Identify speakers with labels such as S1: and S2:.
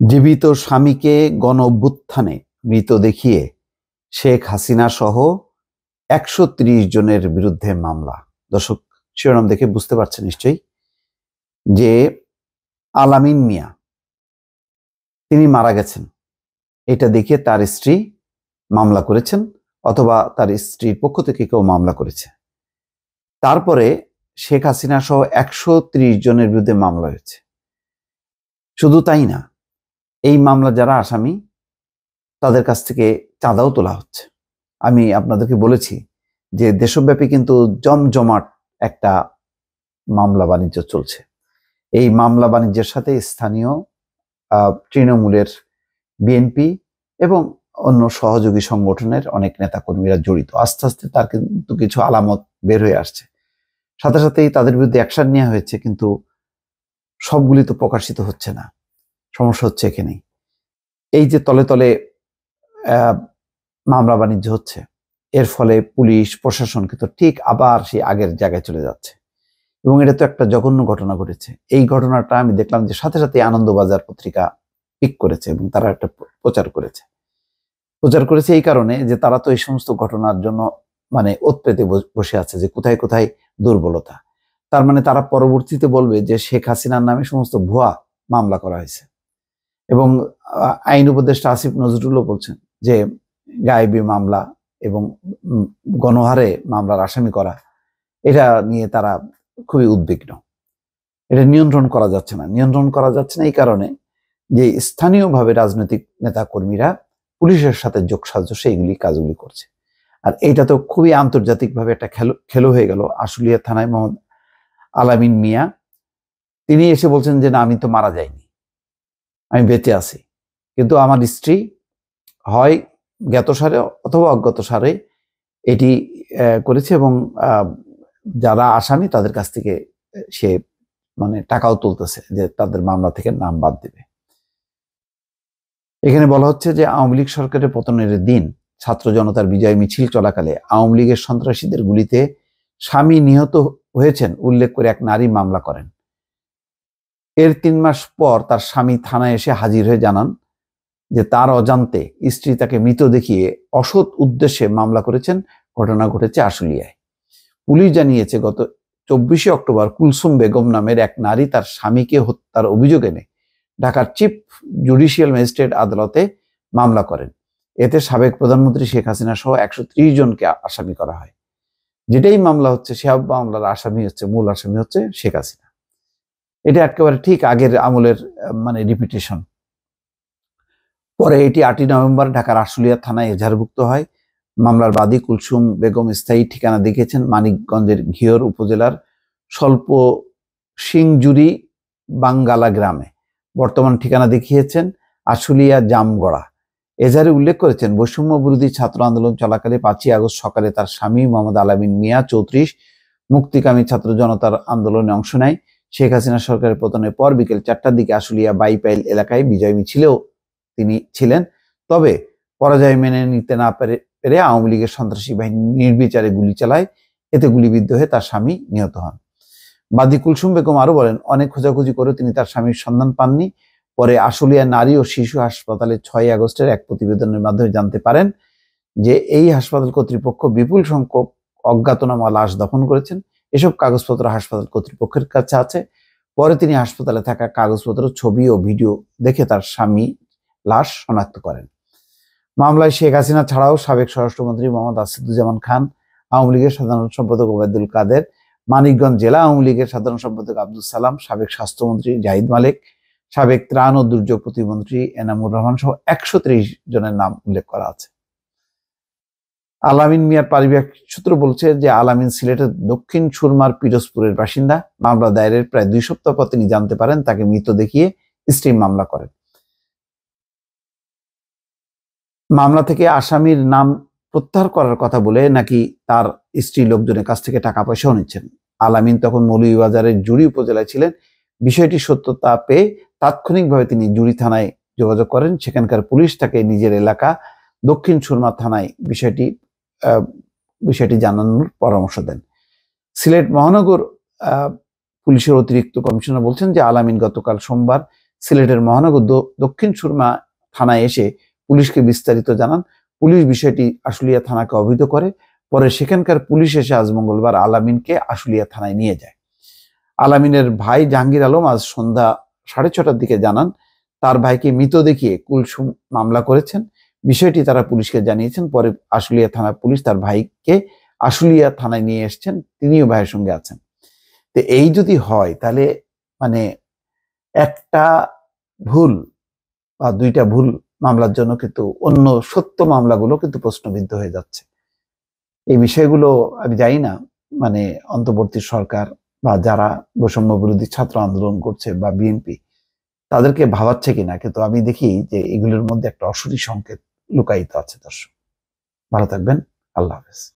S1: জীবিত স্বামীকে গণ-অভ্যুত্থানে মৃত দেখিয়ে শেখ হাসিনা সহ ১৩০ জনের বিরুদ্ধে মামলা। দর্শক, শিরোনাম দেখে বুঝতে পারছেন নিশ্চয়ই যে আলামিন মিয়া তিনি মারা গেছেন, এটা দেখে তার স্ত্রী মামলা করেছেন, অথবা তার স্ত্রীর পক্ষ থেকে কেউ মামলা করেছে। তারপরে শেখ হাসিনা সহ ১৩০ জনের বিরুদ্ধে মামলা হয়েছে। শুধু তাই না, এই মামলা যারা আসামি তাদের কাছ থেকে চাঁদাও তোলা হচ্ছে। আমি আপনাদেরকে বলেছি যে দেশব্যাপী কিন্তু জমজমাট একটা মামলা বাণিজ্য চলছে। এই মামলা বাণিজ্যের সাথে স্থানীয় তৃণমূলের, বিএনপি এবং অন্য সহযোগী সংগঠনের অনেক নেতাকর্মীরা জড়িত। আস্তে আস্তে তার কিন্তু কিছু আলামত বের হয়ে আসছে, সাথে সাথেই তাদের বিরুদ্ধে অ্যাকশন নেওয়া হয়েছে, কিন্তু সবগুলি তো প্রকাশিত হচ্ছে না। সমস্যা হচ্ছে এখানেই, এই যে তলে তলে মামলা বাণিজ্য হচ্ছে, এর ফলে পুলিশ প্রশাসন কিন্তু ঠিক আবার সেই আগের জায়গায় চলে যাচ্ছে। এবং এটা তো একটা জঘন্য ঘটনা ঘটেছে। এই ঘটনাটা আমি দেখলাম যে সাথে সাথে আনন্দবাজার পত্রিকা পিক করেছে এবং তারা একটা প্রচার করেছে এই কারণে যে তারা তো এই সমস্ত ঘটনার জন্য মানে ওৎপ্রেতে বসে আছে যে কোথায় কোথায় দুর্বলতা। তার মানে তারা পরবর্তীতে বলবে যে শেখ হাসিনার নামে সমস্ত ভুয়া মামলা করা হয়েছে। এবং আইন উপদেষ্টা আসিফ নজরুলও বলছেন যে গায়েবী মামলা এবং গণহারে মামলার আসামি করা, এটা নিয়ে তারা খুবই উদ্বিগ্ন। এটা নিয়ন্ত্রণ করা যাচ্ছে না এই কারণে যে স্থানীয়ভাবে রাজনৈতিক নেতা কর্মীরা পুলিশের সাথে যোগসাজশে এইগুলি কাজগুলি করছে। আর এইটা তো খুবই আন্তর্জাতিকভাবে একটা খেলো হয়ে গেল। আশুলিয়া থানায় মোহাম্মদ আলামিন মিয়া তিনি এসে বলছেন যে না, আমি তো মারা যাইনি, আমি বেঁচে আছি, কিন্তু আমার স্ত্রী হয় জ্ঞাতসারে অথবা অজ্ঞাতসারে এটি করেছে এবং যারা আসামি তাদের কাছ থেকে সে মানে টাকাও তুলতেছে যে তাদের মামলা থেকে নাম বাদ দেবে। এখানে বলা হচ্ছে যে আওয়ামী লীগ সরকারের পতনের দিন ছাত্র জনতার বিজয় মিছিল চলাকালে আওয়ামী লীগের সন্ত্রাসীদের গুলিতে স্বামী নিহত হয়েছেন উল্লেখ করে এক নারী মামলা করেন। এর ৩ মাস পর তার স্বামী থানায় এসে হাজির হয়ে জানান যে তার অজান্তে স্ত্রী তাকে মৃত দেখিয়ে অসৎ উদ্দেশ্যে মামলা করেছেন। ঘটনা ঘটেছে আশুলিয়ায়। পুলিশ জানিয়েছে গত ২৪শে অক্টোবর কুলসুম বেগম নামের এক নারী তার স্বামীকে হত্যার অভিযোগ এনে ঢাকার চিফ জুডিশিয়াল ম্যাজিস্ট্রেট আদালতে মামলা করেন। এতে সাবেক প্রধানমন্ত্রী শেখ হাসিনা সহ ১৩০ জনকে আসামি করা হয়। যেটাই মামলা হচ্ছে সে মামলার মূল আসামি হচ্ছে শেখ হাসিনা। এটা একেবারে ঠিক আগের আমলের মানে রিপিটেশন। পরে এটি ৮ই নভেম্বর ঢাকার আশুলিয়া থানায় এজাহারভুক্ত হয়। মামলার বাদী কুলসুম বেগম স্থায়ী ঠিকানা দেখিয়েছেন মানিকগঞ্জের ঘিওর উপজেলার স্বল্প সিংজুরি বাঙ্গালা গ্রামে। বর্তমান ঠিকানা দেখিয়েছেন আশুলিয়া জামগড়া। এজাহারে উল্লেখ করেছেন বৈষম্য বিরোধী ছাত্র আন্দোলন চলাকালে ৫ই আগস্ট সকালে তার স্বামী মোহাম্মদ আলামিন মিয়া ৩৪ মুক্তিকামী ছাত্র জনতার আন্দোলনে অংশ নেয়। শেখ হাসিনা সরকারের পতনের পর বিকেল ৪টার দিকে আশুলিয়া বাইপাইল এলাকায় বিজয় মিছিলেও তিনি ছিলেন। তবে পরাজয় মেনে নিতে না পেরে আওয়ামী লীগের সন্ত্রাসী বাহিনী নির্বিচারে গুলি চালায়। এতে গুলিবিদ্ধ হয়ে তার স্বামী নিহত হন। বাদী কুলসুম বেগম আরো বলেন, অনেক খোঁজাখুঁজি করে তিনি তার স্বামীর সন্ধান পাননি। পরে আশুলিয়া নারী ও শিশু হাসপাতালে ৬ আগস্টের এক প্রতিবেদনের মাধ্যমে জানতে পারেন যে এই হাসপাতাল কর্তৃপক্ষ বিপুল সংখ্যক অজ্ঞাতনামা লাশ দাফন করেছেন। এসব কাগজপত্র হাসপাতাল কর্তৃপক্ষের কাছে আছে। পরে তিনি হাসপাতালে থাকা কাগজপত্র, ছবি ও ভিডিও দেখে তার স্বামী লাশ শনাক্ত করেন। মামলায় শেখ হাসিনা ছাড়াও সাবেক স্বরাষ্ট্রমন্ত্রী মোহাম্মদ আসাদুজ্জামান খান, আওয়ামী লীগের সাধারণ সম্পাদক ওবায়দুল কাদের, মানিকগঞ্জ জেলা আওয়ামী লীগের সাধারণ সম্পাদক আব্দুল সালাম, সাবেক স্বাস্থ্যমন্ত্রী জাহিদ মালিক, সাবেক ত্রাণ ও দুর্যোগ প্রতিমন্ত্রী এনামুর রহমান সহ ১৩০ জনের নাম উল্লেখ করা আছে। আলামিন মিয়ার পারিবারিক সূত্র বলছে যে আলামিন সিলেটের দক্ষিণ সুরমার পিরোজপুরের বাসিন্দা। মামলা দায়েরের প্রায় ২ সপ্তাহ পর তিনি জানতে পারেন তাকে মৃত দেখিয়ে স্ত্রী মামলা করেন। মামলা থেকে আসামির নাম প্রত্যাহার করার কথা বলে নাকি তার স্ত্রী লোকজনের কাছ থেকে টাকা পয়সাও নিচ্ছেন। আলামিন তখন মৌলভীবাজারের জুড়ি উপজেলায় ছিলেন। বিষয়টি সত্যতা পেয়ে তাৎক্ষণিকভাবে তিনি জুড়ি থানায় যোগাযোগ করেন। সেখানকার পুলিশ তাকে নিজের এলাকা দক্ষিণ সুরমা থানায় বিষয়টি জানানোর পরামর্শ দেন। সিলেট মহানগর পুলিশের অতিরিক্ত কমিশনার বলছেন যে আলামিন গতকাল সোমবার সিলেটের মহানগর দক্ষিণ সুরমা থানায় এসে পুলিশকে বিস্তারিত জানান। পুলিশ বিষয়টি আশুলিয়া থানাকে অবহিত করে। পরে সেখানকার পুলিশ এসে আজ মঙ্গলবার আলামিনকে আশুলিয়া থানায় নিয়ে যায়। আলামিনের ভাই জাহাঙ্গীর আলম আজ সন্ধ্যা 6:30টার দিকে জানান, তার ভাইকে মৃত দেখিয়ে কুলসুম মামলা করেছেন। বিষয়টি তারা পুলিশকে জানিয়েছেন। পরে আশুলিয়া থানা পুলিশ তার ভাইকে আশুলিয়া থানায় নিয়ে এসেছেন, তিনিও ভাইয়ের সঙ্গে আছেন। তো এই যদি হয় তাহলে মানে একটা ভুল বা দুইটা ভুল মামলার জন্য কিন্তু অন্য সত্য মামলাগুলো কিন্তু প্রশ্নবিদ্ধ হয়ে যাচ্ছে। এই বিষয়গুলো আমি জানি না মানে অন্তর্বর্তী সরকার বা যারা বৈষম্য বিরোধী ছাত্র আন্দোলন করছে বা বিএনপি তাদেরকে ভাবাচ্ছে কিনা, কিন্তু আমি দেখি যে এগুলোর মধ্যে একটা অসুরি সংকেত লুকায়িত আছে। দর্শক ভালো থাকবেন, আল্লাহ হাফেজ।